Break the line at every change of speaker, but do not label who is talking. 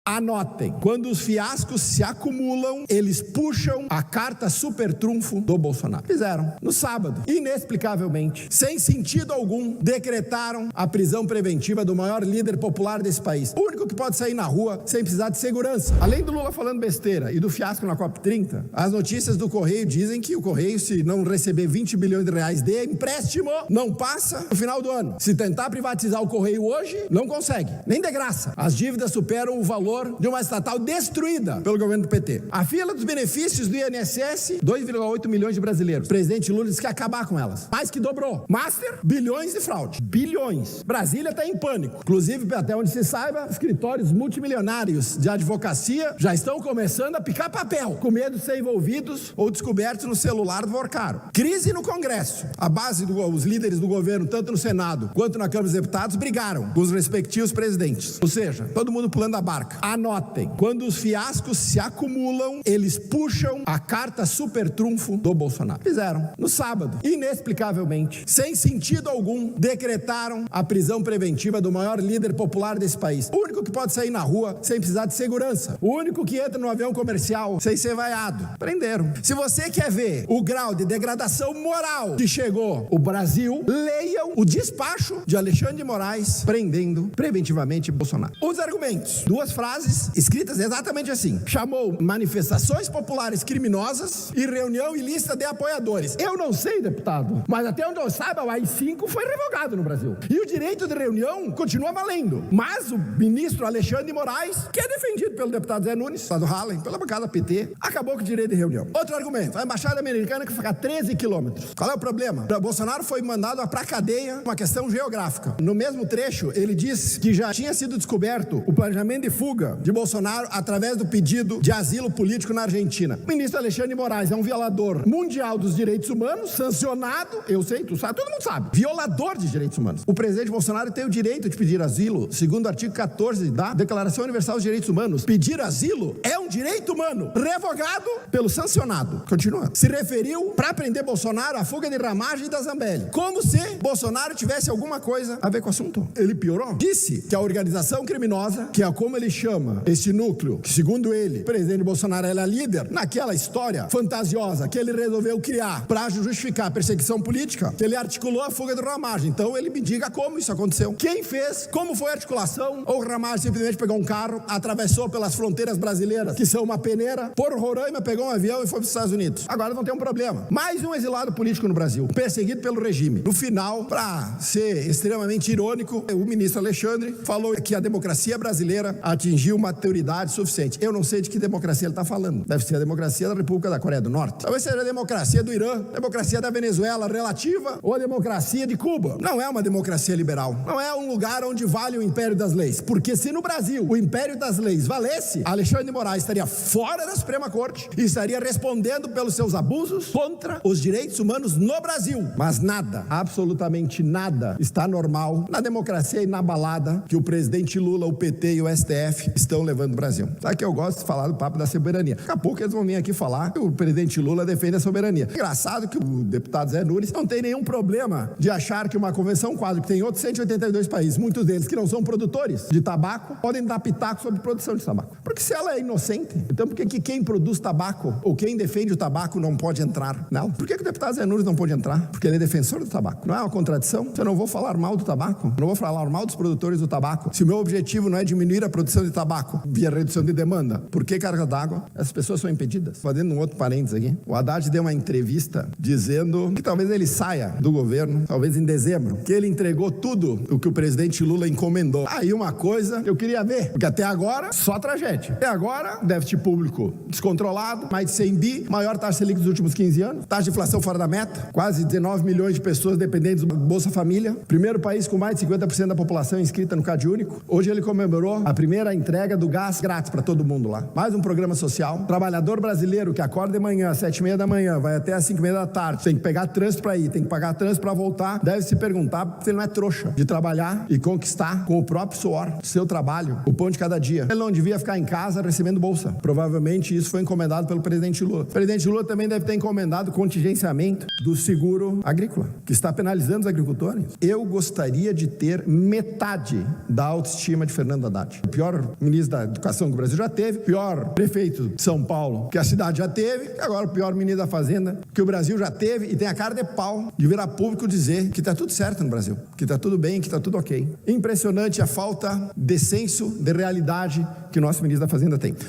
Anotem, quando os fiascos se acumulam, eles puxam a carta super trunfo do Bolsonaro. Fizeram. No sábado, inexplicavelmente, sem sentido algum, decretaram a prisão preventiva do maior líder popular desse país. O único que pode sair na rua sem precisar de segurança. Além do Lula falando besteira e do fiasco na COP30, as notícias do Correio dizem que o Correio, se não receber 20 bilhões de reais de empréstimo, não passa no final do ano. Se tentar privatizar o Correio hoje, não consegue. Nem de graça. As dívidas superam o valor de uma estatal destruída pelo governo do PT. A fila dos benefícios do INSS, 2,8 milhões de brasileiros. O presidente Lula disse que ia acabar com elas. Mais que dobrou. Master, bilhões de fraude. Bilhões. Brasília está em pânico. Inclusive, até onde se saiba, escritórios multimilionários de advocacia já estão começando a picar papel, com medo de ser envolvidos ou descobertos no celular do Vorcaro. Crise no Congresso. A base os líderes do governo, tanto no Senado quanto na Câmara dos Deputados, brigaram com os respectivos presidentes. Ou seja, todo mundo pulando a barca. Anotem, quando os fiascos se acumulam, eles puxam a carta super trunfo do Bolsonaro. Fizeram. No sábado, inexplicavelmente, sem sentido algum, decretaram a prisão preventiva do maior líder popular desse país. O único que pode sair na rua sem precisar de segurança. O único que entra no avião comercial sem ser vaiado. Prenderam. Se você quer ver o grau de degradação moral que chegou o Brasil, leiam o despacho de Alexandre de Moraes prendendo preventivamente Bolsonaro. Os argumentos. Duas frases escritas exatamente assim. Chamou manifestações populares criminosas e reunião ilícita de apoiadores. Eu não sei, deputado, mas até onde eu saiba, o AI-5 foi revogado no Brasil. E o direito de reunião continua valendo. Mas o ministro Alexandre de Moraes, que é defendido pelo deputado Zé Nunes, lá do Hallen, pela bancada PT, acabou com o direito de reunião. Outro argumento. A embaixada americana que fica a 13 quilômetros. Qual é o problema? O Bolsonaro foi mandado pra cadeia, uma questão geográfica. No mesmo trecho, ele diz que já tinha sido descoberto o planejamento de fuga de Bolsonaro através do pedido de asilo político na Argentina. O ministro Alexandre de Moraes é um violador mundial dos direitos humanos, sancionado, eu sei, tu sabe, todo mundo sabe, violador de direitos humanos. O presidente Bolsonaro tem o direito de pedir asilo, segundo o artigo 14 da Declaração Universal dos Direitos Humanos. Pedir asilo é um direito humano, revogado pelo sancionado. Continua. Se referiu para prender Bolsonaro à fuga de Ramagem e da Zambelli, como se Bolsonaro tivesse alguma coisa a ver com o assunto. Ele piorou. Disse que a organização criminosa, que é como ele chama esse núcleo, que segundo ele, o presidente Bolsonaro era líder, naquela história fantasiosa que ele resolveu criar para justificar a perseguição política, ele articulou a fuga do Ramagem. Então ele me diga como isso aconteceu. Quem fez? Como foi a articulação? Ou o Ramagem simplesmente pegou um carro, atravessou pelas fronteiras brasileiras, que são uma peneira, por Roraima, pegou um avião e foi para os Estados Unidos. Agora não tem um problema. Mais um exilado político no Brasil, perseguido pelo regime. No final, para ser extremamente irônico, o ministro Alexandre falou que a democracia brasileira atingiu maturidade suficiente. Eu não sei de que democracia ele está falando. Deve ser a democracia da República da Coreia do Norte. Talvez seja a democracia do Irã, a democracia da Venezuela relativa ou a democracia de Cuba. Não é uma democracia liberal. Não é um lugar onde vale o império das leis. Porque se no Brasil o império das leis valesse, Alexandre de Moraes estaria fora da Suprema Corte e estaria respondendo pelos seus abusos contra os direitos humanos no Brasil. Mas nada, absolutamente nada, está normal na democracia inabalada que o presidente Lula, o PT e o STF estão levando o Brasil. Sabe que eu gosto de falar do papo da soberania. Daqui a pouco eles vão vir aqui falar que o presidente Lula defende a soberania. Engraçado que o deputado Zé Nunes não tem nenhum problema de achar que uma convenção quadro que tem outros 182 países, muitos deles que não são produtores de tabaco, podem dar pitaco sobre produção de tabaco. Porque se ela é inocente, então por que quem produz tabaco ou quem defende o tabaco não pode entrar? Não. Por que o deputado Zé Nunes não pode entrar? Porque ele é defensor do tabaco. Não é uma contradição? Se eu não vou falar mal do tabaco, eu não vou falar mal dos produtores do tabaco, se o meu objetivo não é diminuir a produção de tabaco via redução de demanda, por que carga d'água? As pessoas são impedidas. Fazendo um outro parênteses aqui, o Haddad deu uma entrevista dizendo que talvez ele saia do governo, talvez em dezembro, que ele entregou tudo o que o presidente Lula encomendou. Aí uma coisa que eu queria ver, porque até agora, só tragédia. Até agora, déficit público descontrolado, mais de 100 bi, maior taxa Selic dos últimos 15 anos, taxa de inflação fora da meta, quase 19 milhões de pessoas dependentes do Bolsa Família, primeiro país com mais de 50% da população inscrita no Cade Único. Hoje ele comemorou a primeira entrega do gás grátis para todo mundo lá. Mais um programa social. Trabalhador brasileiro que acorda de manhã às 7h30 da manhã, vai até às 5h30 da tarde, tem que pegar trânsito para ir, tem que pagar trânsito para voltar, deve se perguntar se ele não é trouxa de trabalhar e conquistar com o próprio suor, seu trabalho, o pão de cada dia. Ele não devia ficar em casa recebendo bolsa. Provavelmente isso foi encomendado pelo presidente Lula. O presidente Lula também deve ter encomendado o contingenciamento do seguro agrícola, que está penalizando os agricultores. Eu gostaria de ter metade da autoestima de Fernando Haddad. O pior ministro da Educação que o Brasil já teve, pior prefeito de São Paulo que a cidade já teve, e agora o pior ministro da Fazenda que o Brasil já teve, e tem a cara de pau de virar público dizer que está tudo certo no Brasil, que está tudo bem, que está tudo ok. Impressionante a falta de senso de realidade que o nosso ministro da Fazenda tem.